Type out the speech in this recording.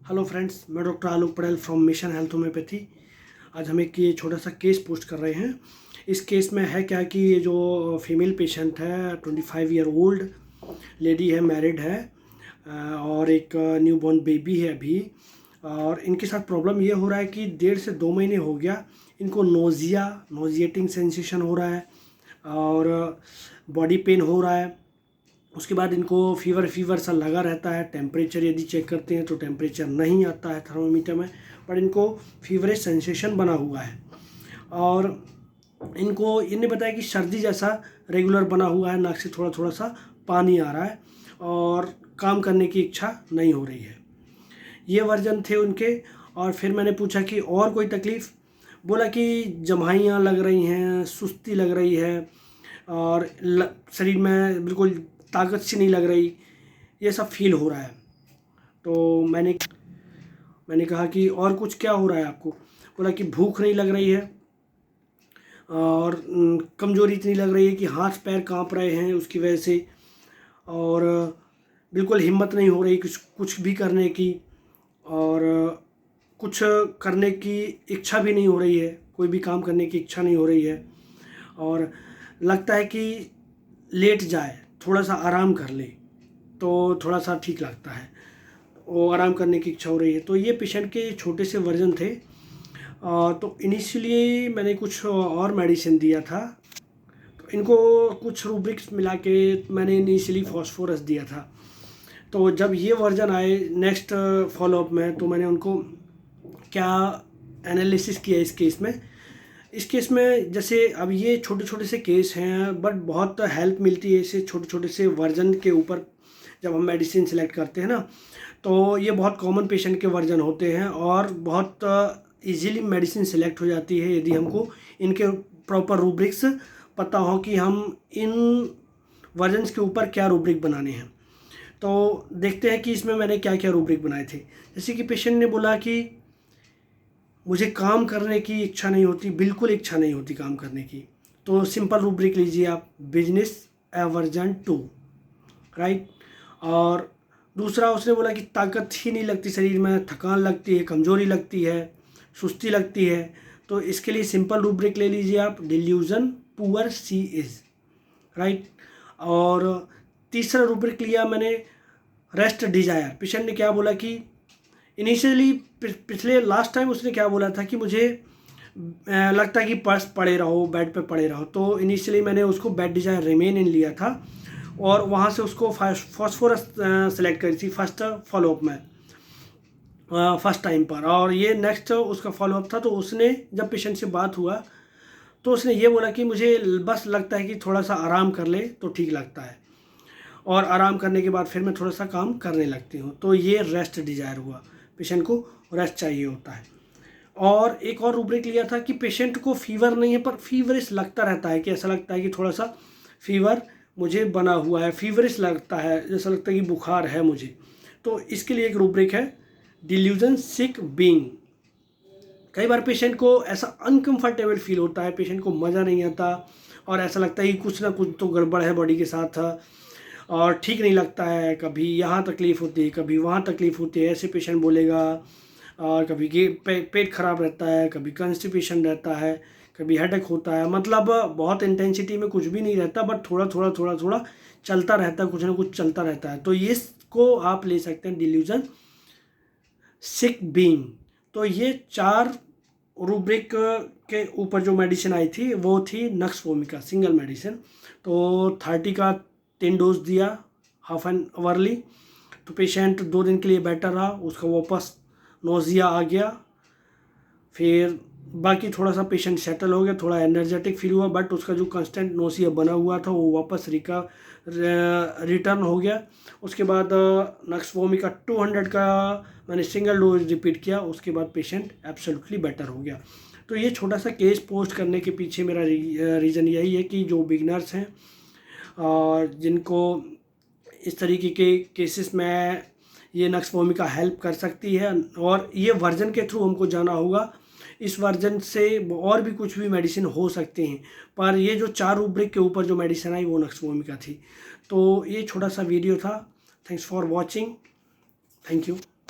Hello friends, मैं doctor Alok Patel from mission health homeopathy. आज हम एक ये छोटा सा केस पोस्ट कर रहे हैं। इस केस में है क्या कि ये जो फीमेल पेशेंट है 25 ईयर ओल्ड लेडी है, मैरिड है और एक न्यू बॉर्न बेबी है अभी। और इनके साथ प्रॉब्लम ये हो रहा है कि 1.5 से 2 महीने हो गया इनको नोजिएटिंग सेंसेशन हो रहा है और बॉडी पेन हो रहा है। उसके बाद इनको फीवर सा लगा रहता है। टेम्परेचर यदि चेक करते हैं तो टेम्परेचर नहीं आता है थर्मोमीटर में, पर इनको फीवरिश सेंसेशन बना हुआ है। और इनको इन्होंने बताया कि सर्दी जैसा रेगुलर बना हुआ है, नाक से थोड़ा थोड़ा सा पानी आ रहा है और काम करने की इच्छा नहीं हो रही है। ये वर्जन थे उनके। और फिर मैंने पूछा कि और कोई तकलीफ़, बोला कि जम्हाइयाँ लग रही हैं, सुस्ती लग रही है और शरीर में बिल्कुल ताकत सी नहीं लग रही, ये सब फील हो रहा है। तो मैंने कहा कि और कुछ क्या हो रहा है आपको। बोला कि भूख नहीं लग रही है और कमज़ोरी इतनी लग रही है कि हाथ पैर कांप रहे हैं उसकी वजह से, और बिल्कुल हिम्मत नहीं हो रही कुछ भी करने की, और कुछ करने की इच्छा भी नहीं हो रही है, कोई भी काम करने की इच्छा नहीं हो रही है। और लगता है कि लेट जाए, थोड़ा सा आराम कर ले तो थोड़ा सा ठीक लगता है, वो आराम करने की इच्छा हो रही है। तो ये पेशेंट के छोटे से वर्जन थे। तो इनिशियली मैंने कुछ और मेडिसिन दिया था, तो इनको कुछ रूब्रिक्स मिला के मैंने इनिशियली फॉस्फोरस दिया था। तो जब ये वर्जन आए नेक्स्ट फॉलोअप में, तो मैंने उनको क्या एनालिसिस किया इस केस में जैसे अब ये छोटे छोटे से केस हैं, बट बहुत हेल्प मिलती है इससे छोटे छोटे से वर्जन के ऊपर। जब हम मेडिसिन सेलेक्ट करते हैं ना, तो ये बहुत कॉमन पेशेंट के वर्जन होते हैं और बहुत इजीली मेडिसिन सेलेक्ट हो जाती है यदि हमको इनके प्रॉपर रूब्रिक्स पता हो कि हम इन वर्जन्स के ऊपर क्या रूब्रिक बनाने हैं। तो देखते हैं कि इसमें मैंने क्या क्या रूब्रिक बनाए थे। जैसे कि पेशेंट ने बोला कि मुझे काम करने की इच्छा नहीं होती, बिल्कुल इच्छा नहीं होती काम करने की। तो सिंपल रूब्रिक लीजिए आप, बिजनेस एवर्जन 2, राइट। और दूसरा उसने बोला कि ताकत ही नहीं लगती शरीर में, थकान लगती है, कमज़ोरी लगती है, सुस्ती लगती है। तो इसके लिए सिंपल रूब्रिक ले लीजिए आप, delusion poor see is, right. और तीसरा रूब्रिक लिया मैंने, रेस्ट डिजायर। पेशेंट ने क्या बोला कि इनिशियली पिछले लास्ट टाइम उसने क्या बोला था कि मुझे लगता है कि पर्स पड़े रहो, बेड पे पड़े रहो। तो इनिशियली मैंने उसको बेड डिजायर रिमेन इन लिया था और वहाँ से उसको फॉस्फोरस सेलेक्ट करी थी फर्स्ट फॉलोअप में, फर्स्ट टाइम पर। और ये नेक्स्ट उसका फॉलोअप था। तो उसने जब पेशेंट से बात हुआ तो उसने ये बोला कि मुझे बस लगता है कि थोड़ा सा आराम कर ले तो ठीक लगता है, और आराम करने के बाद फिर मैं थोड़ा सा काम करने लगती हूँ। तो ये रेस्ट डिजायर हुआ, पेशेंट को रेस्ट चाहिए होता है। और एक और रूब्रिक लिया था कि पेशेंट को फीवर नहीं है पर फीवरिश लगता रहता है, कि ऐसा लगता है कि थोड़ा सा फीवर मुझे बना हुआ है, फीवरिश लगता है, जैसा लगता है कि बुखार है मुझे। तो इसके लिए एक रूब्रिक है, डिल्यूजन सिक बीइंग। कई बार पेशेंट को ऐसा अनकंफर्टेबल फील होता है, पेशेंट को मज़ा नहीं आता और ऐसा लगता है कि कुछ ना कुछ तो गड़बड़ है बॉडी के साथ और ठीक नहीं लगता है। कभी यहाँ तकलीफ़ होती है, कभी वहाँ तकलीफ़ होती है, ऐसे पेशेंट बोलेगा। और कभी पेट खराब रहता है, कभी कंस्टिपेशन रहता है, कभी हेडेक होता है। मतलब बहुत इंटेंसिटी में कुछ भी नहीं रहता, बट थोड़ा थोड़ा चलता रहता है, कुछ ना कुछ चलता रहता है। तो इसको आप ले सकते हैं डिल्यूजन सिक बीइंग। तो ये 4 रूब्रिक के ऊपर जो मेडिसिन आई थी वो थी नक्स वोमिका, सिंगल मेडिसिन। तो 30 का 10 डोज दिया हाफ एन आवरली। तो पेशेंट 2 दिन के लिए बेटर रहा, उसका वापस नोजिया आ गया। फिर बाकी थोड़ा सा पेशेंट सेटल हो गया, थोड़ा एनर्जेटिक फील हुआ, बट उसका जो कंस्टेंट नोजिया बना हुआ था वो वापस रिटर्न हो गया। उसके बाद नक्स वोमिका 200 का मैंने सिंगल डोज रिपीट किया, उसके बाद पेशेंट एब्सोल्युटली बेटर हो गया। तो ये छोटा सा केस पोस्ट करने के पीछे मेरा रीज़न यही है कि जो बिगनर्स हैं और जिनको इस तरीके के केसेस में ये नक्स वोमिका हेल्प कर सकती है। और ये वर्जन के थ्रू हमको जाना होगा, इस वर्जन से और भी कुछ भी मेडिसिन हो सकते हैं, पर ये जो 4 रूब्रिक के ऊपर जो मेडिसिन आई वो नक्स वोमिका थी। तो ये छोटा सा वीडियो था। Thanks for watching, thank you.